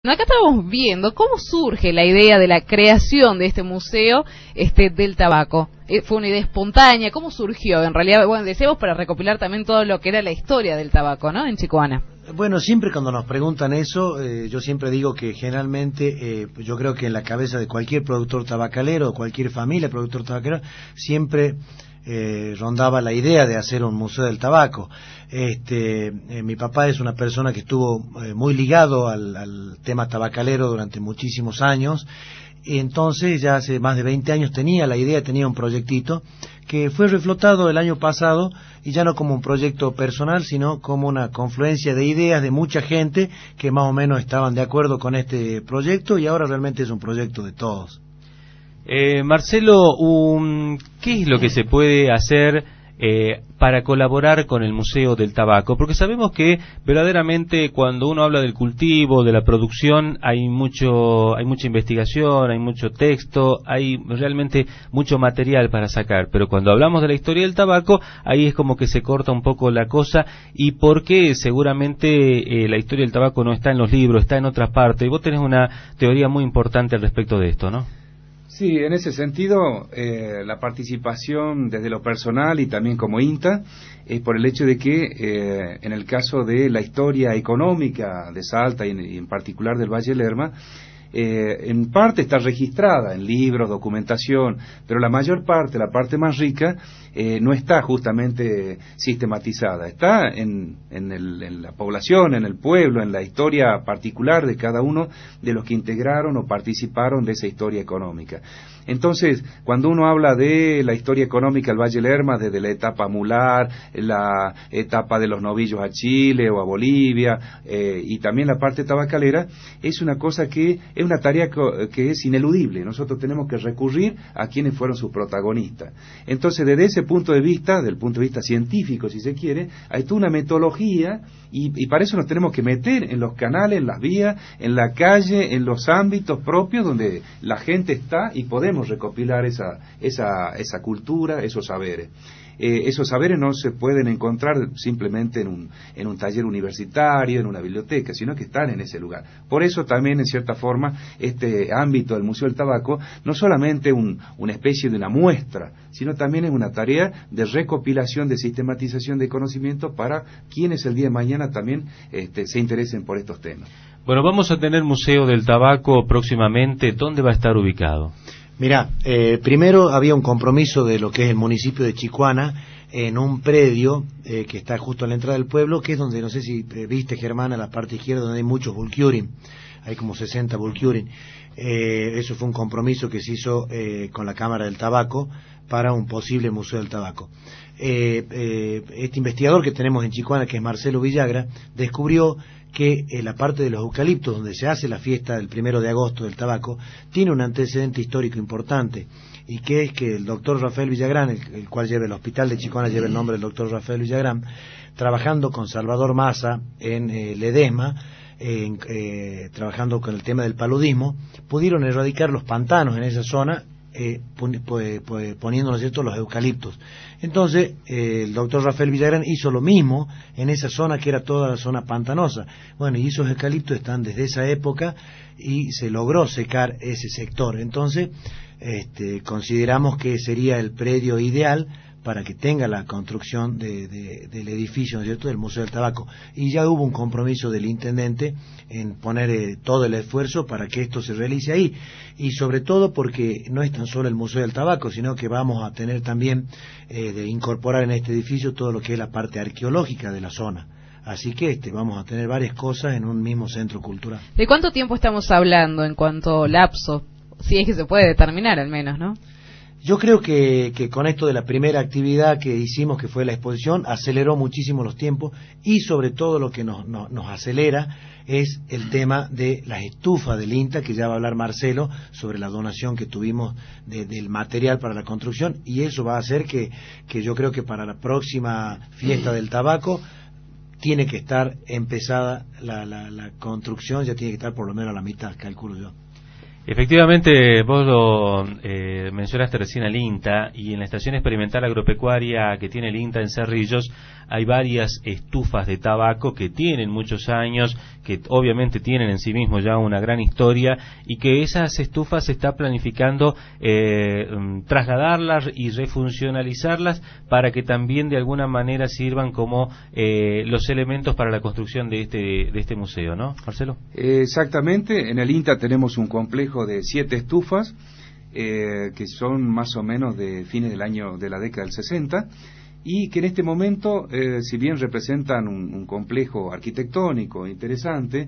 Acá estamos viendo cómo surge la idea de la creación de este museo del tabaco. Fue una idea espontánea. ¿Cómo surgió? En realidad, bueno, decíamos para recopilar también todo lo que era la historia del tabaco, ¿no? En Chicoana. Bueno, siempre cuando nos preguntan eso, yo siempre digo que generalmente, yo creo que en la cabeza de cualquier productor tabacalero, o cualquier familia de productor tabacalero, siempre rondaba la idea de hacer un museo del tabaco. Mi papá es una persona que estuvo muy ligado al tema tabacalero durante muchísimos años, y entonces ya hace más de 20 años tenía la idea, tenía un proyectito que fue reflotado el año pasado, y ya no como un proyecto personal, sino como una confluencia de ideas de mucha gente que más o menos estaban de acuerdo con este proyecto, y ahora realmente es un proyecto de todos. Marcelo, ¿qué es lo que se puede hacer para colaborar con el Museo del Tabaco? Porque sabemos que verdaderamente cuando uno habla del cultivo, de la producción, hay mucha investigación, hay mucho texto, hay realmente mucho material para sacar, pero cuando hablamos de la historia del tabaco, ahí es como que se corta un poco la cosa, y porque seguramente la historia del tabaco no está en los libros, está en otras partes, y vos tenés una teoría muy importante al respecto de esto, ¿no? Sí, en ese sentido, la participación desde lo personal y también como INTA es por el hecho de que en el caso de la historia económica de Salta y en particular del Valle Lerma, en parte está registrada en libros, documentación, pero la mayor parte, la parte más rica, no está justamente sistematizada, está en la población, en el pueblo, en la historia particular de cada uno de los que integraron o participaron de esa historia económica. Entonces, cuando uno habla de la historia económica del Valle Lerma, desde la etapa mular, la etapa de los novillos a Chile o a Bolivia, y también la parte tabacalera, es una cosa que es una tarea que es ineludible. Nosotros tenemos que recurrir a quienes fueron sus protagonistas. Entonces, desde ese punto de vista, del punto de vista científico, si se quiere, hay toda una metodología, y para eso nos tenemos que meter en los canales, en las vías, en la calle, en los ámbitos propios donde la gente está, y podemos recopilar esa cultura, esos saberes. Esos saberes no se pueden encontrar simplemente en un taller universitario, en una biblioteca, sino que están en ese lugar. Por eso también, en cierta forma, este ámbito del Museo del Tabaco no solamente una especie de una muestra, sino también es una tarea de recopilación, de sistematización de conocimiento para quienes el día de mañana también se interesen por estos temas. Bueno, vamos a tener Museo del Tabaco próximamente. ¿Dónde va a estar ubicado? Mirá, primero había un compromiso de lo que es el municipio de Chicoana en un predio que está justo a la entrada del pueblo, que es donde, no sé si viste, Germán, a la parte izquierda, donde hay muchos Bulkyurin, hay como 60 Bulkyurin. Eso fue un compromiso que se hizo con la Cámara del Tabaco para un posible Museo del Tabaco. Este investigador que tenemos en Chicoana, que es Marcelo Villagra, descubrió que la parte de los eucaliptos, donde se hace la fiesta del 1 de agosto del tabaco, tiene un antecedente histórico importante, y que es que el doctor Rafael Villagrán, el cual lleva el hospital de Chicoana, lleva el nombre del doctor Rafael Villagrán, trabajando con Salvador Massa en Ledesma, trabajando con el tema del paludismo, pudieron erradicar los pantanos en esa zona, poniendo, ¿no es cierto?, los eucaliptos. Entonces el doctor Rafael Villagrán hizo lo mismo en esa zona que era toda la zona pantanosa. Bueno, y esos eucaliptos están desde esa época y se logró secar ese sector. Entonces consideramos que sería el predio ideal para que tenga la construcción del edificio, ¿no es cierto?, del Museo del Tabaco. Y ya hubo un compromiso del intendente en poner todo el esfuerzo para que esto se realice ahí, y sobre todo porque no es tan solo el Museo del Tabaco, sino que vamos a tener también de incorporar en este edificio todo lo que es la parte arqueológica de la zona. Así que vamos a tener varias cosas en un mismo centro cultural. ¿De cuánto tiempo estamos hablando en cuanto lapso? Si es que se puede determinar al menos, ¿no? Yo creo que con esto de la primera actividad que hicimos, que fue la exposición, aceleró muchísimo los tiempos, y sobre todo lo que nos acelera es el tema de las estufas del INTA, que ya va a hablar Marcelo sobre la donación que tuvimos del material para la construcción, y eso va a hacer que yo creo que para la próxima fiesta del tabaco tiene que estar empezada la construcción, ya tiene que estar por lo menos a la mitad, calculo yo. Efectivamente, vos lo mencionaste recién al INTA, y en la estación experimental agropecuaria que tiene el INTA en Cerrillos hay varias estufas de tabaco que tienen muchos años, que obviamente tienen en sí mismos ya una gran historia, y que esas estufas se está planificando trasladarlas y refuncionalizarlas para que también de alguna manera sirvan como los elementos para la construcción de este museo, ¿no, Marcelo? Exactamente, en el INTA tenemos un complejo de 7 estufas que son más o menos de fines de la década del 60, y que en este momento, si bien representan un complejo arquitectónico interesante,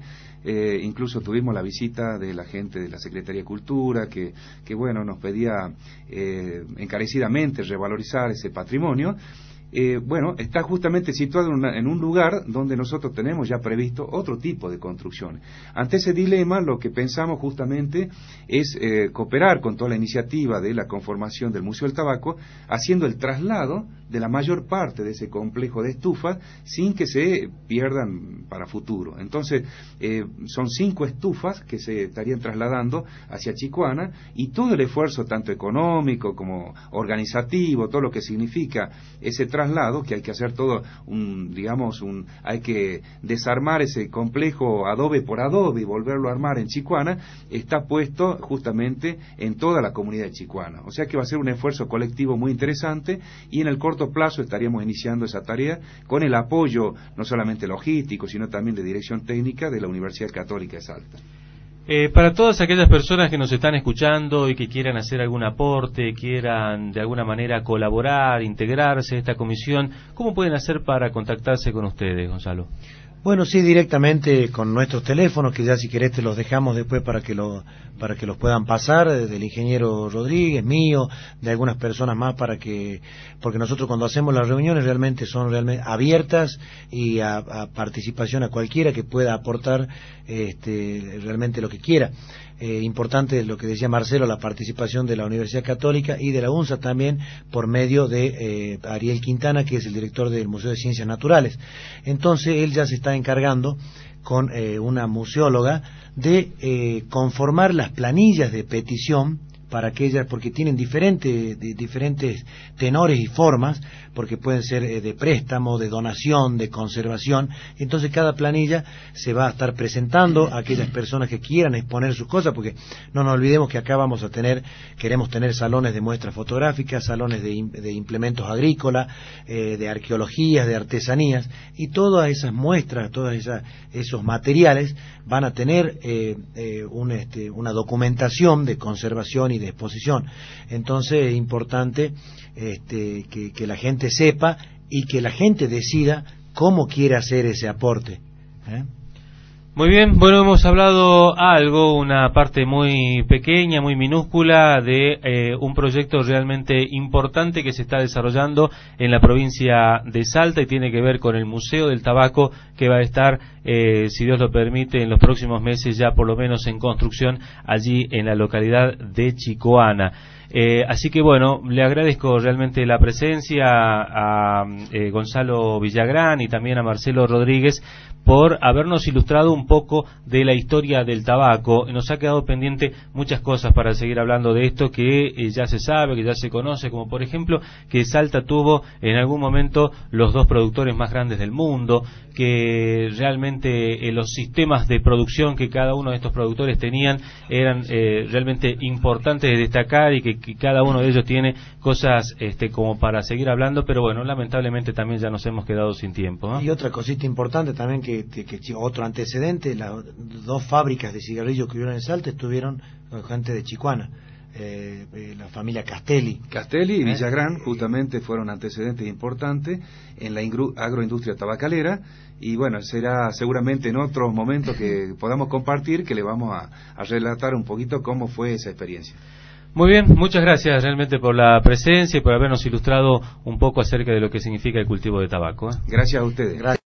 incluso tuvimos la visita de la gente de la Secretaría de Cultura que bueno, nos pedía encarecidamente revalorizar ese patrimonio. Bueno, está justamente situado en un lugar donde nosotros tenemos ya previsto otro tipo de construcciones. Ante ese dilema, lo que pensamos justamente es cooperar con toda la iniciativa de la conformación del Museo del Tabaco, haciendo el traslado de la mayor parte de ese complejo de estufas sin que se pierdan para futuro. Entonces, son 5 estufas que se estarían trasladando hacia Chicoana, y todo el esfuerzo, tanto económico como organizativo, todo lo que significa ese traslado, que hay que hacer todo hay que desarmar ese complejo adobe por adobe y volverlo a armar en Chicoana, está puesto justamente en toda la comunidad de Chicoana. O sea que va a ser un esfuerzo colectivo muy interesante, y en el corto plazo estaríamos iniciando esa tarea con el apoyo no solamente logístico, sino también de dirección técnica de la Universidad Católica de Salta. Para todas aquellas personas que nos están escuchando y que quieran hacer algún aporte, quieran de alguna manera colaborar, integrarse a esta comisión, ¿cómo pueden hacer para contactarse con ustedes, Gonzalo? Bueno, sí, directamente con nuestros teléfonos, que ya si querés te los dejamos después para que los puedan pasar, del ingeniero Rodríguez, mío, de algunas personas más, porque nosotros cuando hacemos las reuniones son realmente abiertas y a participación a cualquiera que pueda aportar realmente lo que quiera. Importante lo que decía Marcelo, la participación de la Universidad Católica y de la UNSA también, por medio de Ariel Quintana, que es el director del Museo de Ciencias Naturales. Entonces él ya se está encargando con una museóloga de conformar las planillas de petición para aquellas, porque tienen diferentes tenores y formas, porque pueden ser de préstamo, de donación, de conservación. Entonces cada planilla se va a estar presentando a aquellas personas que quieran exponer sus cosas, porque no nos olvidemos que acá queremos tener salones de muestras fotográficas, salones de implementos agrícolas, de arqueologías, de artesanías, y todas esas muestras, esos materiales van a tener una documentación de conservación y de exposición. Entonces es importante que la gente sepa y que la gente decida cómo quiere hacer ese aporte. Muy bien, bueno, hemos hablado una parte muy pequeña, muy minúscula de un proyecto realmente importante que se está desarrollando en la provincia de Salta, y tiene que ver con el Museo del Tabaco, que va a estar, si Dios lo permite, en los próximos meses ya por lo menos en construcción allí en la localidad de Chicoana. Así que bueno, le agradezco realmente la presencia a Gonzalo Villagrán y también a Marcelo Rodríguez por habernos ilustrado un poco de la historia del tabaco. Nos ha quedado pendiente muchas cosas para seguir hablando de esto que ya se sabe, que ya se conoce, como por ejemplo que Salta tuvo en algún momento los 2 productores más grandes del mundo, que realmente los sistemas de producción que cada uno de estos productores tenían eran realmente importantes de destacar, y que cada uno de ellos tiene cosas como para seguir hablando, pero bueno, lamentablemente también ya nos hemos quedado sin tiempo, ¿no? Y otra cosita importante también, que otro antecedente, las 2 fábricas de cigarrillos que hubieron en Salta estuvieron con gente de Chicoana. La familia Castelli y Villagrán justamente fueron antecedentes importantes en la agroindustria tabacalera, y bueno, será seguramente en otros momentos que podamos compartir, que le vamos a relatar un poquito cómo fue esa experiencia. Muy bien, muchas gracias realmente por la presencia y por habernos ilustrado un poco acerca de lo que significa el cultivo de tabaco. Gracias a ustedes. Gracias.